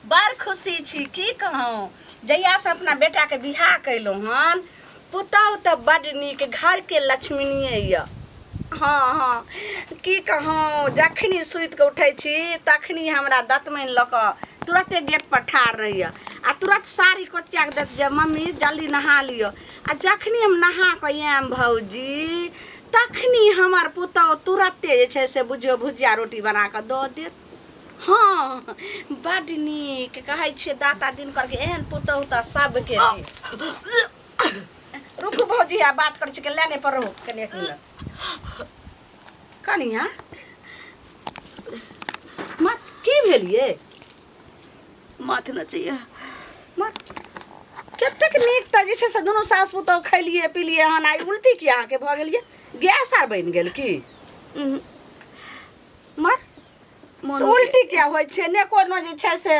बड़ खुशी छी की कहूँ जहिया से अपना बेटा के बियाह कैलहुँ हन पुतहु तऽ बड्ड नीक घर के लक्ष्मीनिये यऽ। हाँ हाँ की कहूँ जखनी सुति के उठै छी तखनी हमरा दतमनि लऽ कऽ तुरते गेट पर ठाढ़ रहैया आ तुरंत साड़ी कोचिया के देत जे मम्मी जल्दी नहा लियो आ जखनी हम नहा कऽ आयब भौजी तखनी हमर पुतहु तुरते जे छै से बुझियो भुजिया रोटी बना कऽ दऽ देत। हाँ बड्ड नीक कहै छियै दाता दिन करके एहन पुतहु तऽ सबके छै। रुकू भौजी आ बात करै छी के लेने पर रहो कनी एक मिनट कनिया मत की भेलिए माथ न चाहिए मत कतेक नीक तऽ जे छै से दुनू सास पुतहु खैलिए पीलिए हन आई उल्टी की अहाँके भऽ गेलिए गैस आर बनि गेल की मत तो उल्टी क्या होइ छै ने कोनो जे छै से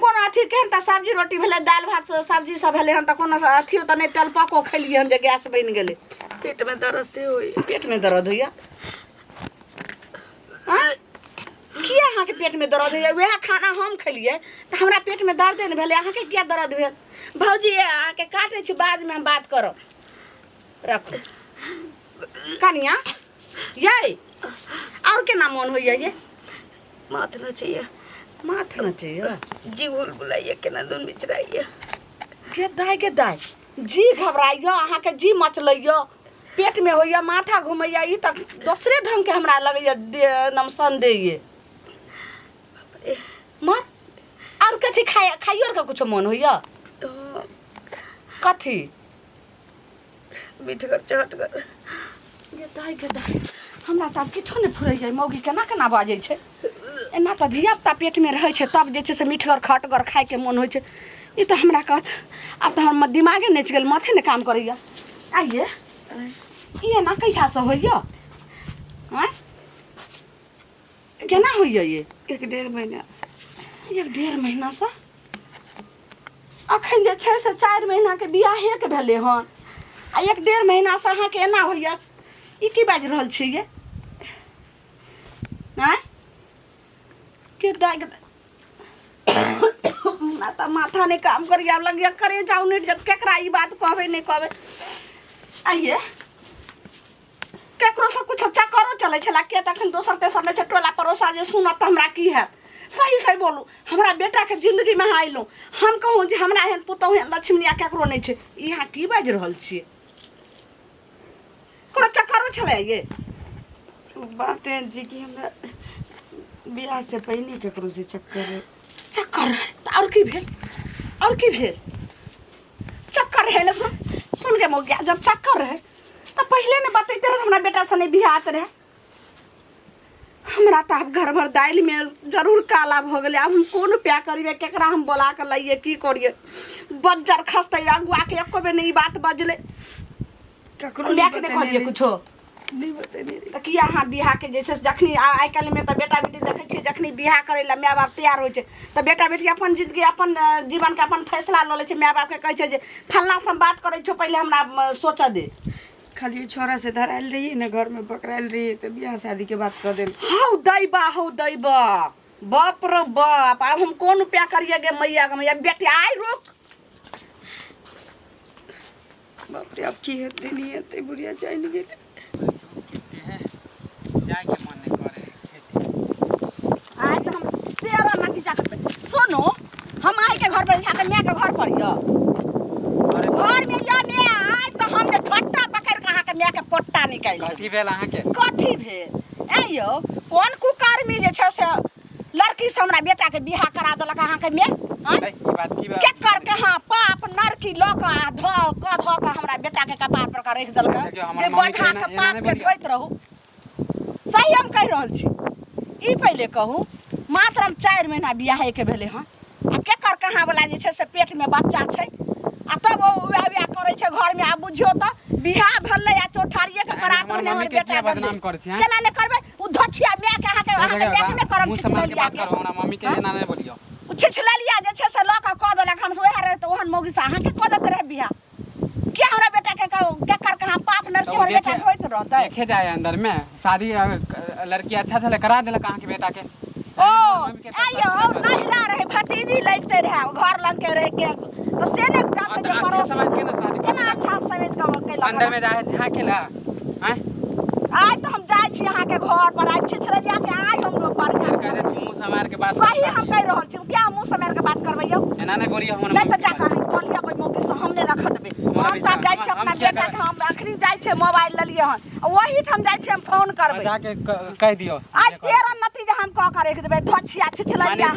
कोनो अथी केहन तऽ सब्जी रोटी भेलै दालि भात सब्जी सब भेलै हन तऽ कोनो अथियो तऽ नहि तेल पको खैलिए हन जे गैस बनि गेलै पेट में दर्द से होई पेट में दर्द होइया किया अहाँके पेट में दर्द होइया वएह खाना हम खेलिए तऽ हमरा पेट में दर्द नहि भेलै अहाँके किया दर्द भेल भौजी अहाँके काटै छी बाद में हम बात करब रखू कनिया यै और केना मोन होइया ये माथ न चाहिए माथ न चाहिए जी बोल बुलाइए केना दून बिचराइए के दाय जी घबराइया अहाँके जी मचलैया पेट में होइया माथा घुमैया ई तऽ दोसरे ढंग के हमरा लगैया नम संदेह मत और कथी खाइयो का कुछ मन होइया कथी मीठगर चहटगर के दाय हमरा तऽ किछो नहि फुरैया मौगी केना केना बाजै छै एना तऽ धियापुता पेट में रहै छै तब जे छै से मीठगर खटगर खायके मोन होइ छै ई तऽ हमरा कहत आब तऽ हमर दिमागे नचि गेल माथे नहि काम करैया आइये ई एना कहिया से होइया केना होइया ये 1.5 महीना से 1.5 महीना से अखन जे छै से 4 महीना के बियाहे के भेलै हन आ 1.5 महीना से अहाँके एना होइया ई की बाजि रहल छी ये के दाग ना तऽ माथा नहीं काम करिया लगिया करे जाऊ नहीं जत केकरा ई बात कहबे नहीं कहबे आइए केकरो से कुछ चक्करो चले छला के तखन दोसर तेसर ले टोला पड़ोसा जे सुनत त हमरा की है सही सही बोलू हमरा बेटा के जिंदगी में आइलो हम कहूँ जे हमरा एहन पुतहु एहन लक्ष्मीनिया केकरो नहीं छै यहाँ की बाज रहल छियै कोनो चक्करो छले ये बात है जी की हमरा बियाह से पहले केकरो से चक्कर और की भेल चक्कर है ना सुन के मौगिया जब चक्कर रहे तो पहले ने बतैते रहे हमरा बेटा से नहीं बिहात रहे हमरा तो अब घर भर दाल में जरूर काला भ गेले अब हम कोन प्या करिए केकरा हम बोला के लाइए की करिए बज्जर खसते अगुआ के एको बे नहीं बात बजले केकरो नहीं कहलिए कुछो नहीं बतेने तो किया अहाँ बियाह के जैसे जखनी आइ काल्हि में तो बेटा बेटी देखे छियै जखनी बियाह करे ला माय बाप तैयार होइ छै तो बेटा बेटी अपन जिंदगी अपन जीवन के अपन फैसला ल ले छै माय बाप के कहै छै जे फल्ला से बात करे छो पहले हमरा सोचा दे खाली छोरा से धरायल रही ना घर में पकड़ायल रही तो बियाह शादी के बात कर देल हौ दैबा बाप रे बाप अब हम कौन प्या करिए गे मैया के मैया बेटी आई रुक बाप रे अब की हेते नहीं हेते बुढ़िया जाय नहीं गेले जाए के मन नहीं करे खेती आज हम तेरा नतीजा सुनो हम आई के घर पर जाके मैं के घर पर यो घर में या मैं आई तो हम जे छट्टा पकड़ के अहाँ के मैं के पोट्टा निकाल कथी भेल अहाँ के कथी भेल ए यो कोन कुकर्मी जे छै से लड़की से हमरा बेटा के बियाह करा देलक अहाँ के मैं ई बात की के कर के हां पाप नरकी लोक आ ध के हमरा बेटा के कपार पर का रख देलक जे बोझा के पाप के ढोइत रहू सही हम कह रहल छी ई पहले कहू मात्र हम 4 महीना बियाह के भेले हन आ के कर कहाँ वाला जे छै से पेट में बच्चा छै आ तब वह करे छै घर में आ बुझियो त बियाह भेलै आ चौठारिए के बरात में हमर बेटा बदनाम करै छी केना ने करबै उ धछिया मैं के अहाँ के बेटा ने करम छिछलिया के हमरा मम्मी के एना नहीं बोलियो उ छिछलिया जे छै से लक क देलक हम ओहे रहे त ओहन मौगी से अहाँ के क देत रहे बियाह क्या हमरा बेटा के कर कहाँ पाप नरकी हमर बेटा होइत रहतै देखे जाए अंदर में शादी लड़की अच्छा छले करा देलक अहाँ के बेटा के ओ आइयो नहिरा रहे भतीजी लगते रहे घर लग के रह के तो से ने जाते के अच्छा पड़ोस समझ के ना शादी केना अच्छा समझ के अंदर में जाए झाकेला हैं आज तो हम जाय छी अहाँ के घर पर आज छी छलिया के आइ हम लोग पर कह दे मुंह से मार के बात सही हम कह रहल छी क्या मुंह से मार के बात करबै यौ एना नहीं बोलिए हमर नहीं तो जाका हम कहलिया कोई मौके से हमने रख देबे हम सब जाय छी अपना बेटा के हम आखरी जाय छी मोबाइल ले लिए हन वही हम जाय छी हम फोन करबै जाके कह दियो आज तेरा नतीजा हम कह कर रख देबे धछिया छी छलिया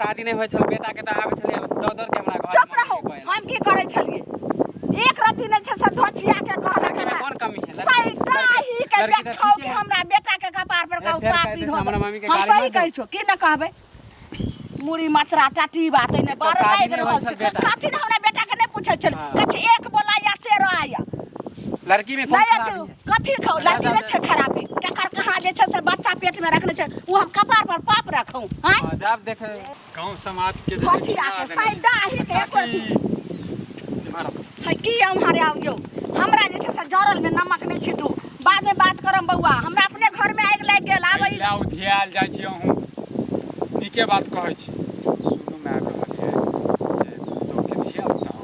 शादी नहीं होय छल बेटा के त आबे छलिए दौड़ के हमरा घर चुप रहो हम की करे छलिए एक रति ने छै से धछिया के कह लड़की में कौन कमी है सईटा ही के देखौ कि हमरा बेटा के कपार पर का पापी धो हमरा मम्मी के हम गाड़ी सही मत कहै छौ की न कहबै मुड़ी मचरा टाटी बात ने बार लाग रहल छै कथि ने हमरा बेटा के नहीं पूछै छल कछ एक बोला या 13 आया लड़की में कौन नहीं खराबी है कथि खाओ लड़की में छै खराबी ककर कहां जे छै से बच्चा पेट में रखने छै वो हम कपार पर पाप रखौ हैं जब देख गांव समाज के धछिया के सईटा ही के मारो है की हमारे आओ यो हमरा जे छै से जरल में नमक नहीं छिटू बाद में बात करम बउआ हमरा अपने घर में आग लाग गेल आबै लाउ धियाल जाइ छी अहूँ नीके बात कहै छी सुनू मैं कहलिए जे तो के धिया बताओ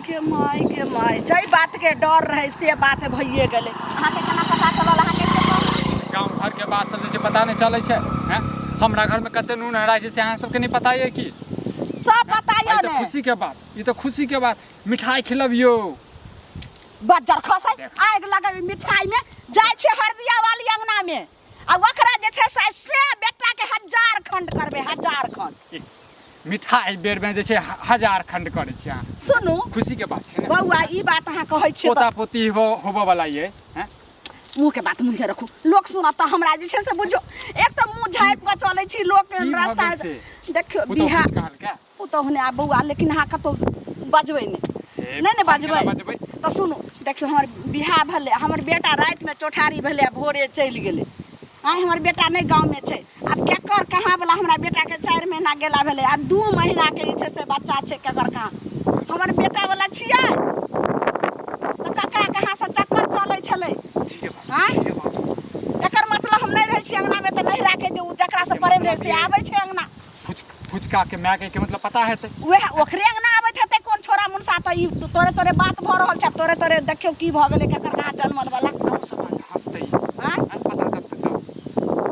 के माय जई बात के डर रहे से बात भइए गेले अहाँ के केना पता चलल अहाँ के गांव घर के बात सब जैसे पता नहीं चलै छै हैं हमरा घर में कते नून हराय छै से अहाँ सबके नहीं पता है कि सब बताइयो ई तो ने खुशी के बात ई तो खुशी के बात मिठाई खिलबियो बज्जर खसै आग लगल मिठाई में जाय छै हरदिया वाली अंगना में आ ओकरा जे छै से बेटा के 1000 खंड करबे 1000 खंड मिठाई बेर में जैसे 1000 खंड करे छी अहाँ सुनू खुशी के बात छै बउआ ई बात अहाँ कहै छियै पोता पोती होबो वाला ये हैं मुँह के बात मुँहे रखू लोक सुनत हमरा जे छै से बुझो एक तो मुँह झाँपि के चलै छी लोक के की रास्ता भऽ गेल से? देखियो पुतौह बिहार कुछ कहल क्या ओ तो होने आ बउआ लेकिन अहाँ कतौ बजबै नहीं बजबै तो सुनू देखियो हमर बियाह भेलै हमर बेटा रात में चौठारी भेलै भोरे चलि गेलै आइ हमर बेटा नहीं गाँव में छै आब केकर कहाँ वाला हमरा बेटा के 4 महीना गेला भेलै आ 2 महीना के जे छै से बच्चा छै केकर कहाँ हमर बेटा वाला छियै तो ककरा कहाँ से चक्कर चलै छलै हाँ एकर मतलब हम नहीं रहै छी अंगना में तो नहीं राखे जे जकरा से प्रेम रहे से आबै छै अंगना फुचका के माय के मतलब पता है वह ओकरे अंगना आबैत हेतै कोन छोरा मुनसा त ई तोरे बात भ रहल छै तोरे देखियो की भ गेलै केकर कहाँ जन्मल वाला हंसते हां पता चलते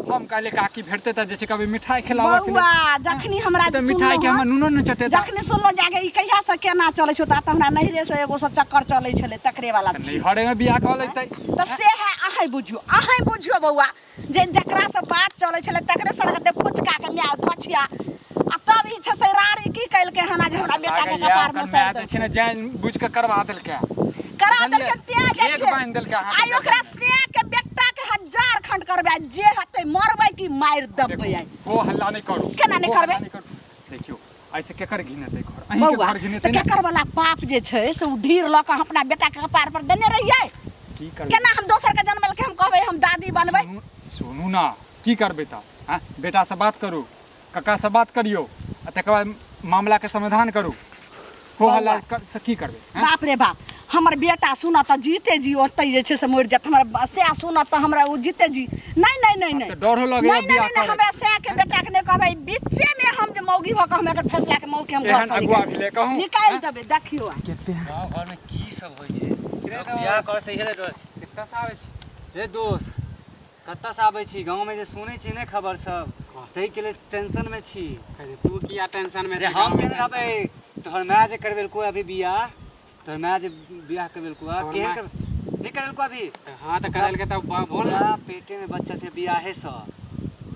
तो हम कहले काकी भेटते त जैसे कभी मिठाई खिलावा के बउआ जखनी हमरा तो मिठाई के हम नूनो न चटे जखनी सुनलो जाके ई कहिया से केना चलै छौ त हमरा नहीं रे से एगो से चक्कर चलै छलै तकरे वाला नहीं हरे में बियाह क लेतै त से है अहीं बुझियो बउआ जे जकरा से बात चलै छलै तकरे संग फुचका के म्या धछिया आ तब ई छै से रारी की कैल के हना जे हमरा बेटा के कपार में सर मैं छै ने जान बुझ के करवा देल के करा देल के त्या जे एक छै बांध देल के आई ओकरा से के बेटा के 1000 खंड करबे जे हते मरबै की मार दबबै आई वो हल्ला नहीं करू केना नहीं करबे देखियो ऐसे केकर घिनते घर अहीं के बउआ घर त घिनते केकर वाला पाप जे छै से उ ढीर ल के अपना बेटा के कपार पर देने रहियै की करबे केना हम दोसर के जन्मल के हम कहबै हम दादी बनबै सुनू ना की करबे त हां बेटा से बात करू कका से बात करियो आ तकर बाद मामला के समाधान करू हो हल्ला से की करबे बाप रे बाप हमर बेटा सुना त जीते जी ओतै जे छै से मरि जात हमर से सुना त हमरा उ जीते जी नहीं तो डर हो लगे बियाह करे हमरा से के बेटा के ने कहबै बीचे में हम जे मौगी भ के हम एकर फैसला के मौके हम घर से अगुआ भी ले कहूं निकाल देबे देखियो गाँव घर में की सब होइ छै बियाह कर से हेरे दोस्त कितना से आवे छी रे दोस्त कत्ता से आबै छी गाँव में जे सुनै छी ने खबर सब तै के लिए टेंशन में छी तू किया टेंशन में रे हम केना रहबै तोहर माय जे करबेलको अभी बियाह तोहर माय जे बियाह करबेलको केहन कर नहीं करलको अभी हां त करल के त बोल ना पेटे में बच्चा से बियाहे स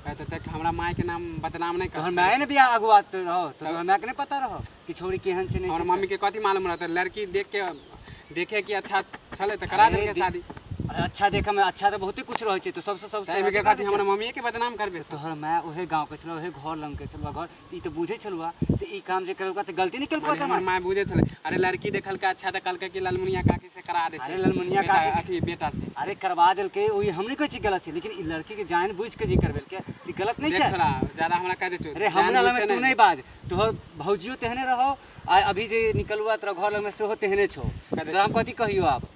कहते तक हमरा माय के नाम बदनाम नहीं कर तोहर माय ने बियाह अगुआत रहो तो तोहर माय के नहीं पता रहो कि छोरी केहन छै नहीं और मम्मी के कथी मालूम रहता लड़की देखे कि अच्छा छले त करा दे के शादी अरे अच्छा देखा में अच्छा तो बहुत ही कुछ रहे छै तो सबसे टाइम के कथी हमरा मम्मी के बदनाम करबे तोहर माय ओहे गांव के छलो ओहे घर लंग के छलो घर ई तो बुझे छलुआ तो ई काम जे करलका तो गलती नहीं करलको हमर माय बुझे छले अरे लड़की देखल का अच्छा त कल के लालमुनिया काकी से करा दे अरे लालमुनिया काकी अथी बेटा से अरे करवा देल के ओही हमनी कोई चीज गलत है लेकिन ई लड़की के जान बुझ के जी करबेल के ई गलत नहीं देख छै थोड़ा ज्यादा हमरा कह दे छो अरे हमरा लग में तू नहीं बाज तोहर भौजियो तेहने रहो आ अभी जे निकलुआ तोरा घर लग में सेहो तेहने छो तो हम कथी कहियो आप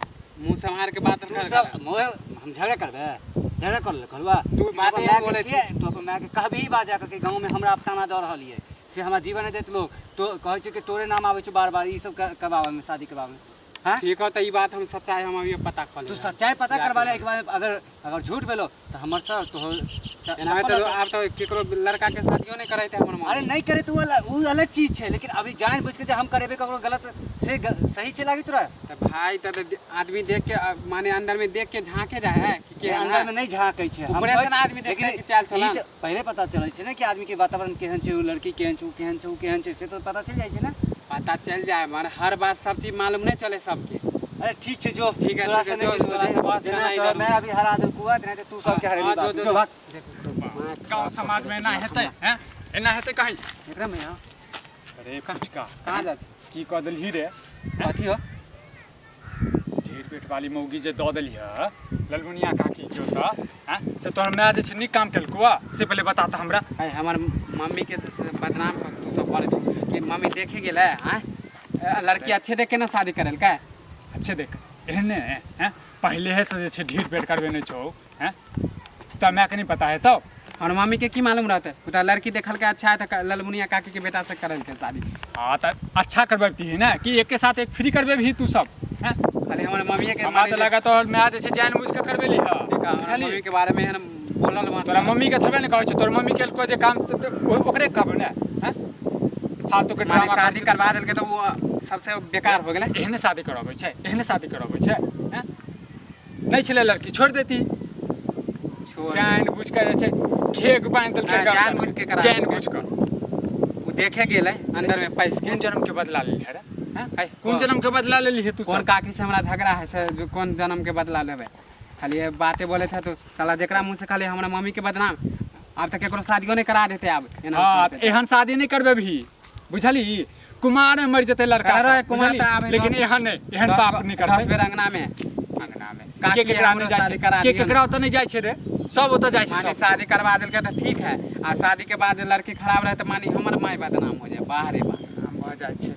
मुंह संभार के बात तू सब मोए हम झगड़ा करबे झगड़ा कर ले करवा तू बात नहीं बोले छी तो अपन माय के कहबी बाजा के गांव में हमरा अपना दे रहल है से हमारा जीवन है देत लोग तो कहे छे कि तोरे नाम आवे छो बार बार ई सब करवावे में शादी करवावे में हाँ ठीक हो तो ये बात हम सच्चाई हम अभी पता कर तू सच्चाई पता करवा ले एक बार अगर झूठ बोलो तो हमर सर तो एना तो आप तो केकरो लड़का के शादियो नहीं करे थे हमर अरे नहीं करे तो वो अलग चीज है लेकिन अभी जान बुझ के हम करेबे ककरो गलत से सही से लागी तोरा तो भाई तो आदमी देख के माने अंदर में देख के झांके जाए है कि अंदर में नहीं झांकै छै ऊपरे से ना आदमी देखे कि चाल चलन पहले पता चलै छै ना कि आदमी के वातावरण केहन छै लड़की केहन छै केहन छै केहन छै से तो पता चल जाय छै ना पता चल जाए माने हर बात सब चीज मालूम नहीं चले सबके अरे ठीक छै जो ठीक है तोरा से जो तोरा से बस देना करना तो इधर मैं अभी हरा दे कुआ नहीं तो तू सब के हरे जो जो भाग गाँव समाज में एना हेतै हैं एना हेतै कहीं एकरा में अरे कुछ का कहां जा छी की कह देलही रे कथी हो ढेर पेट वाली मौगी जे दऽ देली है ललमुनिया काकी के ओतऽ हैं से तोहर माय जे छै नीक काम केलकौ से पहले बता तऽ हमरा भाई हमर मम्मी के बदनाम तू सब करे छो कि मम्मी देखे गेले हैं लड़की अच्छे देख के ना शादी करल का अच्छे देख एहने हैं पहले है से जे छै ढेर पेट करबेने छौ हैं तऽ मैं के नहीं पता है तब और मम्मी के की मालूम रहते तो लड़की देखल के अच्छा है तो ललमुनिया काकी के बेटा से करल के शादी हाँ तो अच्छा करबेती है ना कि एक के साथ एक फ्री करबे भी तू सब हैं खाली हमर मम्मी के हमरा तो लगा तो मैं जे छै जानबूझ के करबेली है मम्मी के बारे में है ना बोलल मत तोरा मम्मी के थोड़े ने कहै छै तोर मम्मी केलको जे काम ओकरे कहब ने हैं फालतू के माने ड्रामा शादी करवा देलके तो वो सबसे बेकार हो गेलै एहने शादी करबै छै एहने शादी करबै छै हैं नहीं छले लड़की छोड़ देती जान बुझ के जे छै घेग बांध देलकै जान बुझ के करा जान बुझ के वो देखे गेलै अंदर में पैस के कौन जन्म के बदला लेली है रे हैं कौन जन्म के बदला लेली है तू कौन सब काकी से हमरा झगड़ा है से जो कौन जन्म के बदला लेबै खाली ये बातें बोले छै तो साला जेकरा मुंह से खाली हमरा मम्मी के बदनाम अब तक केकरो शादियो नहीं करा देते अब हां एहन शादी नहीं करबे भी बुझली कुमार में मर जते लड़का अरे सब, कुमार बुझली? तो आबे लेकिन एहन नहीं एहन पाप नहीं करबे 10 बेर अंगना में के केकरा नहीं जाय छै के केकरा ओतऽ नहीं जाय छै रे सब ओतऽ जाय छै मानी सब शादी करवा देलके तो ठीक है आ शादी के बाद लड़की खराब रहे तो मानी हमर माय बदनाम हो जाए बाहरे बात हो जाय छै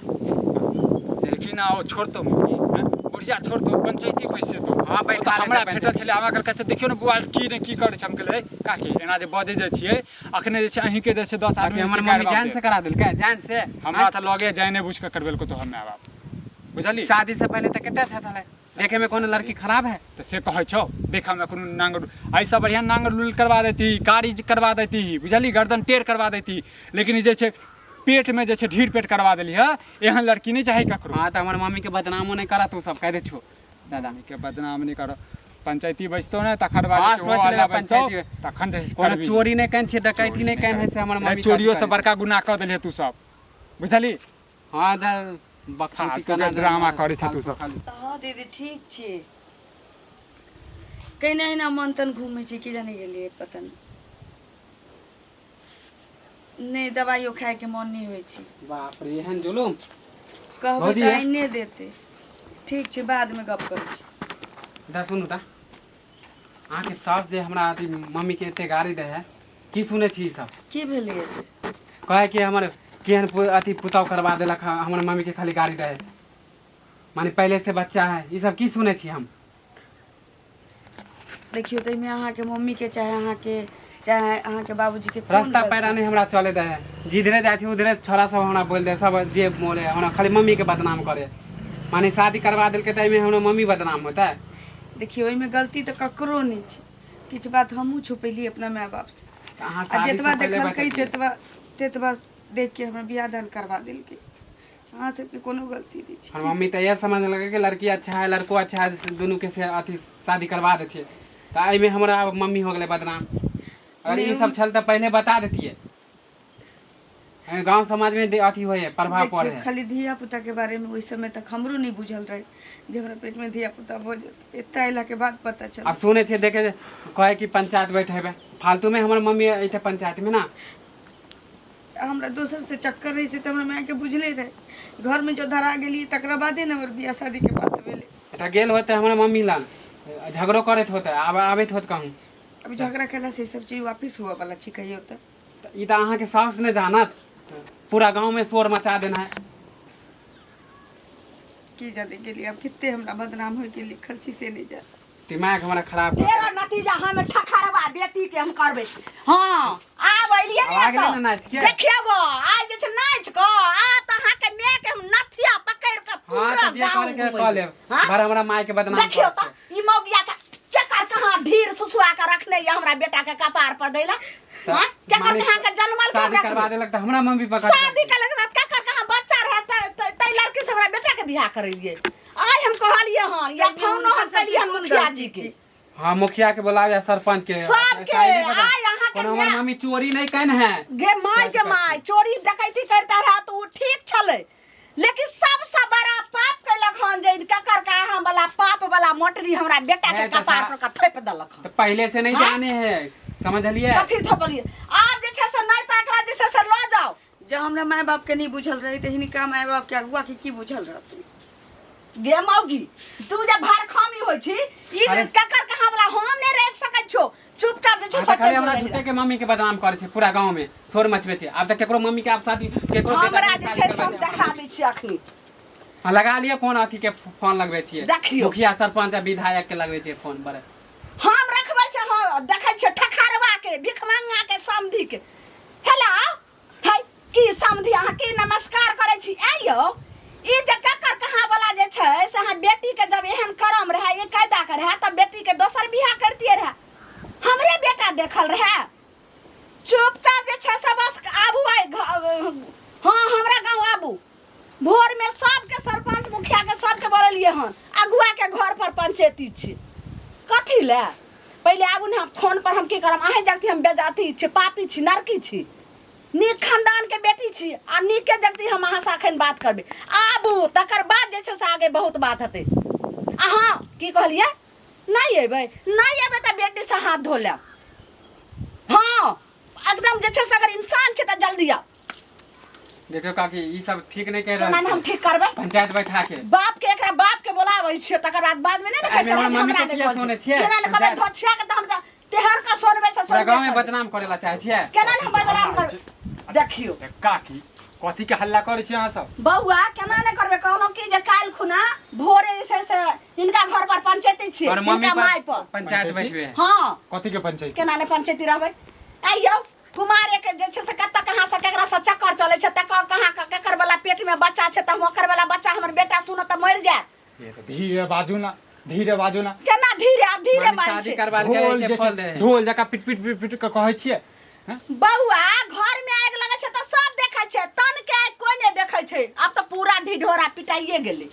लेकिन आओ छोड़ तो मम्मी हैं बुढ़िया छोड़ तो पंचायती पैसे तो हाँ भाई, तो हमरा भेटल छले हमरा कहल कहै देखियो ने बुआ की ने की करे छै हम कहले काकी एना जे बजे जाइ छियै अखने जे छै अहीं के जे छै 10 आदमी हमर मम्मी जान से करा देलके जान से हमरा त लगे जाने बुझ के करबेलको तो हम माय बाप बुझली शादी से पहले तो कितना अच्छा चले देखे में कोनो लड़की खराब है तो से कहै छौ देखा में कोनो नांगर ऐसा बढ़िया नांगर लुल करवा देती कारी करवा देती बुझली गर्दन टेढ़ करवा देती लेकिन ई जे छै पेट में जे छै ढीर पेट करवा देली है एहन लड़की नहीं चाहे ककरो हाँ तो हमर मम्मी के बदनामो नहीं करा तू सब कह दे छो दादा के बदनाम नहीं करो पंचायती बचतो ने तखन बाद हाँ, छै सोच वो ले वाला पंचायती बचतो तखन जे कोनो करबी। चोरी नहीं कन छे डकैती नहीं कन है से हमर मम्मी चोरियो से बड़का गुनाह कऽ देलियै तू सब बुझली हां दा बखती फालतू के ड्रामा करै छै तू सब हाँ दीदी ठीक छै कहीं ना ना मन तन घूमे छै कि जाने गेलिए पता नहीं दवाइयो खाए के मन नहीं होय छै बाप रे एहन जुलुम कहबै भौजी, तऽ आइ नहि देते ठीक छै बाद में गप करै छी दा सुनू ता अहाँ के सास जे हमरा अथी मम्मी के एते गाड़ी दे है की सुने छी ई सब की भेलै कहे कि हमर केहन अथी पुताव करवा देलक हमर मम्मी के खाली गाड़ी दे माने पहले से बच्चा है ई सब की सुने छी हम देखियो तो में अहाँ के मम्मी के चाहे अहाँ के बाबूजी के रास्ता पैरा नहीं हमरा चले दे है जिधरे जाए छी उधरे छोरा सब हमरा बोल दे सब जे बोले हमरा खाली मम्मी के बदनाम करे माने शादी करवा देलके त एमे हमरा मम्मी बदनाम होता है देखियो ओहिमे गलती तऽ ककरो नहीं छै किछु बात हमहूँ छुपैली अपना माय बाप से अहाँ आ शादी जतबा से पहले देखलकै बता तेतबा देख के हमरा बियाह दान करवा देलकै अहाँ सबके कोनो गलती नहीं छै और मम्मी तो ये समझ लगे कि लड़की अच्छा है लड़को अच्छा है दोनों के से अथी शादी करवा दे छे तो एमे हमरा मम्मी हो गेले बदनाम अगर ये सब छल तो पहले बता देतिए गांव समाज में अथी होए है प्रभाव पड़े है खाली धिया पुता के बारे में ओहि समय तक हमरो नहीं बुझल रहे जे हमरा पेट में धिया पुता हो जाते एता अयला के बाद पता चल अब सुने थे देखे कहे कि पंचायत बैठेबे फालतू में हमर मम्मी ऐते पंचायत में ना हमरा दोसर से चक्कर रही से तो हमरा माय के बुझले रहे घर में जो धरा गेली तकरा बादे न हमर बियाह शादी के बात भेले एटा गेल होते हमर मम्मी लान झगड़ो करत होते अब आबैत होत कहूँ अभी झगड़ा केला से सब चीज वापस हुआ वाला छी कहियो त ई तो अहाँ के सास ने जानत पूरा गांव में शोर मचा देना है की जाने के लिए अब कितने हमरा बदनाम होय के लिखल छी से नहीं जा दिमाग हमारा खराब तेरा नतीजा हम ठखरवा बेटी के हम करबे हाँ आब एलिए आ गेलै ना नाच के। देखिएबो आज जे छै नाच को आ त अहाँ के माय के हम नथिया पकड़ के हाँ पूरा तो जे गांव करे के घुमैबै। कह ले हाँ? बड़ा हमरा माय के बदनाम देखियो कर त ई मौगिया के चक्कर कहाँ ढीर सुसुआ के रखने ये हमरा बेटा के कपार पर दैला हां क्या कर कहाँ के जन्मल के शादी करवा देलक त हमरा मम्मी पकड़ शादी के लगत का कर कहाँ बच्चा रहता तै लड़की से हमरा बेटा के बियाह करलिए आज हम कहलिए हन या फोनो हम कलिए हन मुखिया जी के हाँ मुखिया के बुलावे सरपंच के सबके शादी बता- आय अहाँ के कोनो हमर माय- मम्मी चोरी नहीं कन है गे माय के माय चोरी डकैती करता रहा तो उ ठीक छले लेकिन सबसे बड़ा पाप कैलक हन जे ककर का हम वाला पाप वाला मोटरी हमरा बेटा के है तो कपार सा- पर का थोप देलक हन तो पहले से नहीं हाँ? जाने हैं समझलिए कथी थोपलिए आब जे छै से नहीं त एकरा जे छै से ल जाओ जब हमरा माय बाप के नहीं बुझल रही तो हिनका माय बाप के अगुआ के की बुझल रहती। गे मौगी तू जे भरखामी होई छी ई अरे- ककर कहां वाला हम नहीं रह सकै छो चुपचाप जे छै हाँ, से तो खाली चल हमरा झूठे के मम्मी के बदनाम करे छे पूरा गांव में शोर मचबे छे अब तक केकरो मम्मी के आप शादी केकरो बेटा हमरा के जे शादी छै से हम करबे देखा दै छी अखनी हाँ, लगा लिए कौन अथी के फोन लगबे छिए देखियो। मुखिया सरपंच आ विधायक के लगबे छिए फोन बड़े हम रखबै छै हम देखै छियै ठखारवा के भिखमंगा के समधी के हेलो हाय की समधी अहाँ की नमस्कार करै छी आइयो ई जे ककर कहाँ वाला जे छै से अहाँ बेटी के जब एहन करम रहे ये कायदा के रहे तब बेटी के दोसर बियाह करतिए रहे हमरे बेटा देखल रहे चुपचाप जे छै से बस आबू आइ हाँ हमरा गाँव आबू भोर में सबके सरपंच मुखिया के सबके बोललिए हन अगुआ के घर पर पंचायती छी कथी ले पहले आबू ने फोन पर हम की करब अहें जगती हम बेजाती छी पापी छी नरकी छी नीक खानदान के बेटी छी आ नीक के जगती हम अहाँ से अखन बात करबे आबू तकर बाद जे छै से आगे बहुत बात हेतै अहाँ की कहलिए नहीं एबै त बेटी से हाथ धो लेब हाँ एकदम जे छै से अगर इंसान छै त जल्दी आ देखियो काकी ई सब ठीक नहीं कह केना रहा ने हम ठीक करबै पंचायत बैठा के बाप के एकरा बाप के बोलाबै छियै तकर बाद में नहीं एहिमे ने हमर मम्मी के किया सोने छियै? केना ने कहबै धोछिया के त हम तेहर का सोनबे से पूरा सोनबे गांव में करबै। बदनाम करेला चाहे छिए केना ने हम बदनाम कर देखियो काकी कथी के हल्ला करे छी अहाँ सब बउआ केना ने करबे कहनो की जे काल खुना भोरे जे छै से हिनका घर पर पंचायती छियै और मम्मी हिनका माय पर पर पंचायत बैठबे हाँ कथी के पंचायत केना ने पंचायती रहबै आइयो कुमारे के जे छै से कत्ता कहाँ से केकरा से चक्कर चलै छै तकर कहाँ केकर वाला पेट में बच्चा छै त ओकर वाला बच्चा हमर बेटा सुन त मर जाए ये तो धीरे बाजू ना धीरे बाजू ना केना धीरे आब धीरे मम्मी बाज शादी छै करवा ढोल के जे फल छै दे ढोल जका पिट पिट पिट पिट के कहै छियै हैं? बउआ घर में आग लगे छै त सब देखे छै तन के आग कोई नहीं देखे छै अब तो पूरा ढिढोरा पिटाइए गेलै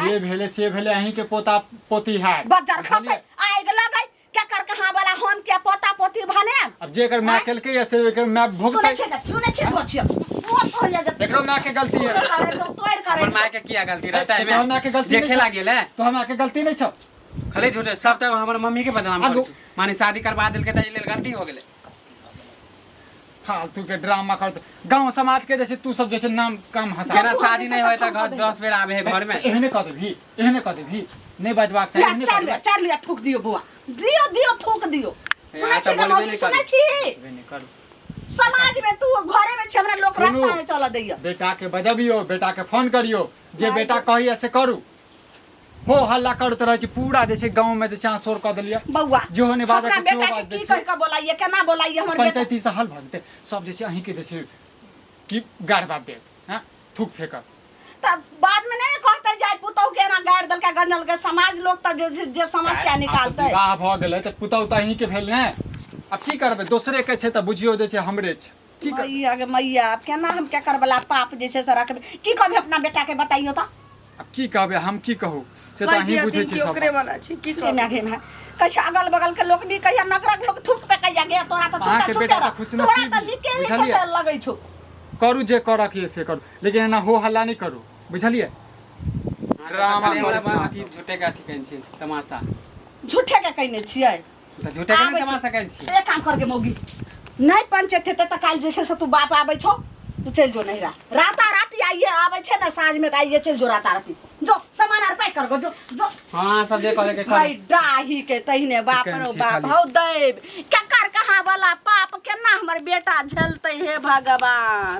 जे भेले से भेले अहीं के पोता पोती है बजर खसे आग लगे केकर कहाँ वाला हम के पोता पोती भने अब जे एकर माय केलकै या से एकर माय भोगतै सुने छै धोछिया बहुत हो जा एकरो माय के गलती है करे तो तोड़ करे हमर माय के किया गलती रहता है तो हमरा के गलती जे नहीं खेला छौ। गेल है तो हमरा के गलती नहीं छौ खाली झूठे सब टाइम हमर मम्मी के बदनाम आगू। कर माने शादी करवा देलके त लेल गलती हो गेले फालतू के ड्रामा करत गांव समाज के जैसे तू सब जैसे नाम काम हंसा जेना शादी नहीं होय त घर 10 बेर आवे है घर में एहने कह देभी नहीं बजबाक चाहिए एहने कह देभी। चार लिया थूक दियो बुआ दियो थूक दियो सुने यहाँ छी तो ना बोलबे मौगी नहीं सुने करू। छी बोलबे नहीं करू। समाज में तू घरे में छै हमरा लोग सुनू। रास्ता में चल दैया बेटा के बजबियो बेटा के फोन करियो जे भाई बेटा कही ऐसे करू हो हल्ला करत रहे छी पूरा जैसे गांव में जैसे अहाँ शोर कर दिलिया बउआ जो होने वादा हमरा के सेहो बेटा बात के दै की छी। कह के बोलाइए केना बोलाइए हमर बेटा पंचायती से हल भ जेतै सब जैसे अहीं के जैसे की गाड़ बात दे हां थूक फेंकत तब बाद में नहीं कहते जाय पुतौ के ना गाड़ दल के गंजल के समाज लोग त जे समस्या निकालते विवाह भ गेलै त पुतौ त अहीं के भेल ने अब की करबै दूसरे के छै त बुझियो दे छै हमरे छै की कर मैया गे मैया अब केना हम केकर वाला पाप जे छै से रखबे की कहबे अपना बेटा के बताइयो त अब की कहबै हम की कहू से त अहीं बुझै छी सब ओकरे वाला छी की केना कहब घेम है कछ अगल बगल के लोग नी कहिया नगरक लोग थूक पे कहिया गे तोरा त अहाँ के तू बेटा त त खुश तोरा नसीब त निके जे छै बुझलियै? से लगै छौ करू जे करक ये से करू लेकिन एना हो हल्ला नहीं करू बुझलिए ड्रामा खाली हमरा करै छी अथी झूठे के अथी कहै छी तमाशा झूठे के कहने छियै त झूठे के आबै नहीं छै। तमाशा कहै छी एक काम करके मौगी नहीं पंचायत हेतै त काल जे छै से तू बाप आबै छौ तू चल जो नहीं राता राती आइए आबै छै ना साँझ में त आइए चल जो राता राती जो सामान आर पैक कर गो जो हां सब जे कहले के भाई डाही के तहिने बाप चिकन रो छी बाप खाली। हौ दैब केकर कहाँ वाला पाप केना हमर बेटा झेलते हे भगवान